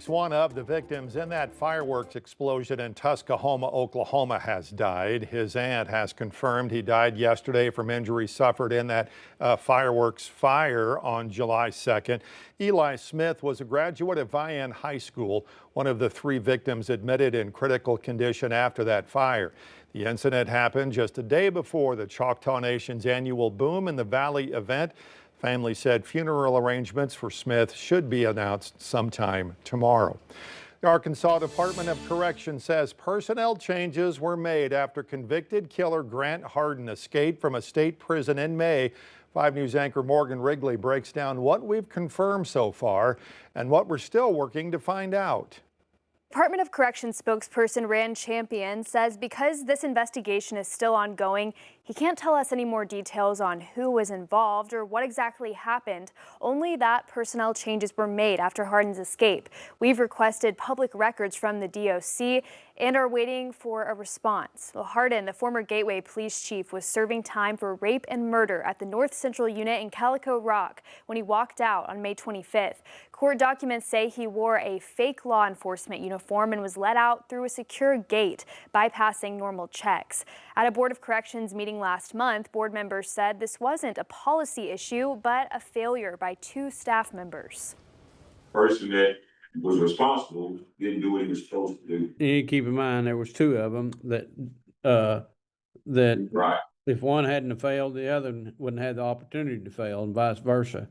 One of the victims in that fireworks explosion in Tuscaloosa, Oklahoma has died. His aunt has confirmed he died yesterday from injuries suffered in that fireworks fire on July 2nd. Ely Smith was a graduate of Vian High School, one of the three victims admitted in critical condition after that fire. The incident happened just a day before the Choctaw Nation's annual Boom in the Valley event. Family said funeral arrangements for Smith should be announced sometime tomorrow. The Arkansas Department of Correction says personnel changes were made after convicted killer Grant Harden escaped from a state prison in May. 5 News anchor Morgan Wrigley breaks down what we've confirmed so far and what we're still working to find out. Department of Corrections spokesperson Rand Champion says because this investigation is still ongoing, he can't tell us any more details on who was involved or what exactly happened, only that personnel changes were made after Harden's escape. We've requested public records from the DOC and are waiting for a response. Well, Harden, the former Gateway police chief, was serving time for rape and murder at the North Central unit in Calico Rock when he walked out on May 25th. Court documents say he wore a fake law enforcement uniform and was let out through a secure gate, bypassing normal checks. At a Board of Corrections meeting last month, board members said this wasn't a policy issue, but a failure by 2 staff members. Person that was responsible didn't do what he was supposed to do. You need to keep in mind there was 2 of them that Right. if one hadn't have failed, the other wouldn't have the opportunity to fail, and vice versa.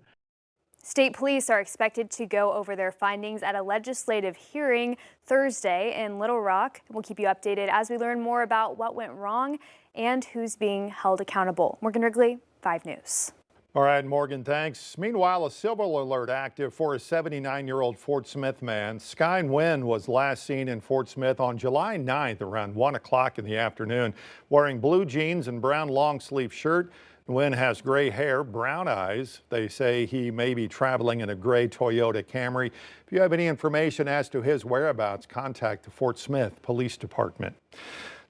State police are expected to go over their findings at a legislative hearing Thursday in Little Rock. We'll keep you updated as we learn more about what went wrong and who's being held accountable. Morgan Wrigley, 5 News. All right, Morgan, thanks. Meanwhile, a civil alert active for a 79-year-old Fort Smith man. Sky Nguyen was last seen in Fort Smith on July 9th around 1 o'clock in the afternoon, wearing blue jeans and brown long-sleeve shirt. Nguyen has gray hair, brown eyes. They say he may be traveling in a gray Toyota Camry. If you have any information as to his whereabouts, contact the Fort Smith Police Department.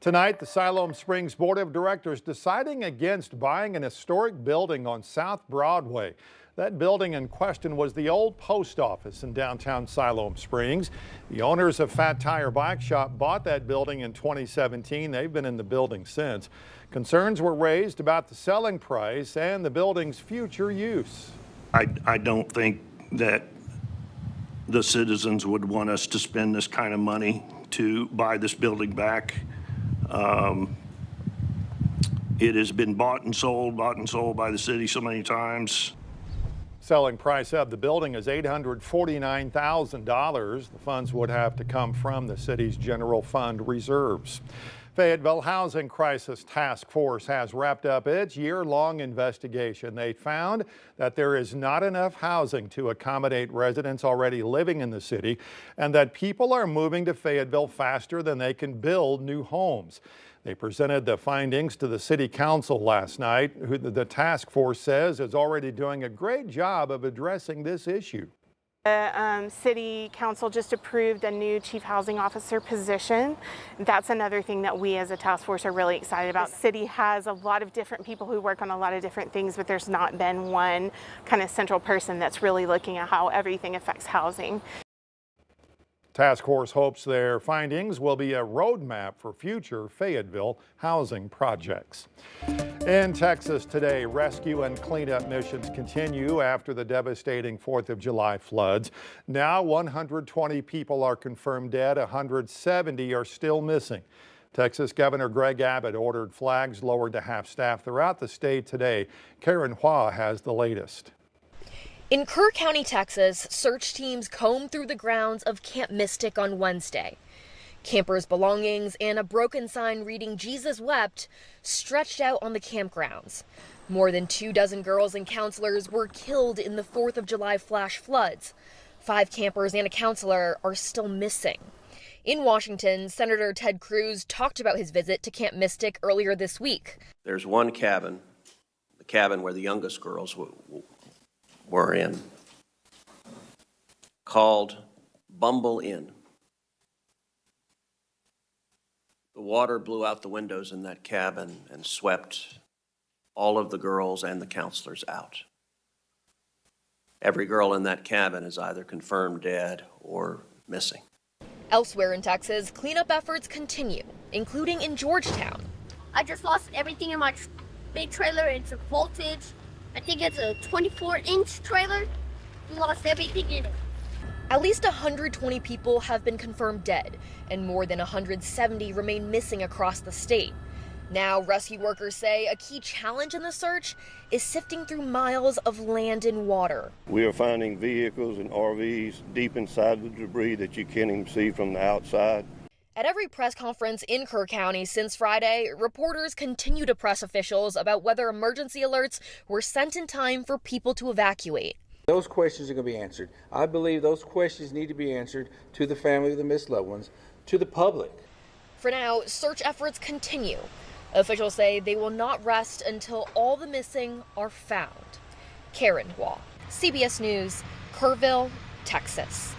Tonight, the Sylum Springs Board of Directors deciding against buying an historic building on South Broadway. That building in question was the old post office in downtown Sylum Springs. The owners of Fat Tire Bike Shop bought that building in 2017. They've been in the building since. Concerns were raised about the selling price and the building's future use. I don't think that the citizens would want us to spend this kind of money to buy this building back. It has been bought and sold by the city so many times. Selling price of the building is $849,000. The funds would have to come from the city's general fund reserves. Fayetteville Housing Crisis Task Force has wrapped up its year-long investigation. They found that there is not enough housing to accommodate residents already living in the city and that people are moving to Fayetteville faster than they can build new homes. They presented the findings to the City Council last night, who the task force says is already doing a great job of addressing this issue. The City Council just approved a new Chief Housing Officer position. That's another thing that we as a task force are really excited about. The city has a lot of different people who work on a lot of different things, but there's not been one kind of central person that's really looking at how everything affects housing. Task force hopes their findings will be a roadmap for future Fayetteville housing projects. In Texas today, rescue and cleanup missions continue after the devastating 4th of July floods. Now 120 people are confirmed dead, 170 are still missing. Texas Governor Greg Abbott ordered flags lowered to half-staff throughout the state today. Karen Hua has the latest. In Kerr County, Texas, search teams combed through the grounds of Camp Mystic on Wednesday. Campers' belongings and a broken sign reading "Jesus wept" stretched out on the campgrounds. More than 24 girls and counselors were killed in the 4th of July flash floods. 5 campers and a counselor are still missing. In Washington, Senator Ted Cruz talked about his visit to Camp Mystic earlier this week. There's one cabin, the cabin where the youngest girls were in, called Bumble Inn. The water blew out the windows in that cabin and swept all of the girls and the counselors out. Every girl in that cabin is either confirmed dead or missing. Elsewhere in Texas, cleanup efforts continue, including in Georgetown. I just lost everything in my big trailer. It's a voltage. I think it's a 24-inch trailer. We lost everything in it. At least 120 people have been confirmed dead, and more than 170 remain missing across the state. Now, rescue workers say a key challenge in the search is sifting through miles of land and water. We are finding vehicles and RVs deep inside the debris that you can't even see from the outside. At every press conference in Kerr County since Friday, reporters continue to press officials about whether emergency alerts were sent in time for people to evacuate. Those questions are going to be answered. I believe those questions need to be answered to the family of the missed loved ones, to the public. For now, search efforts continue. Officials say they will not rest until all the missing are found. Karen Wall, CBS News, Kerrville, Texas.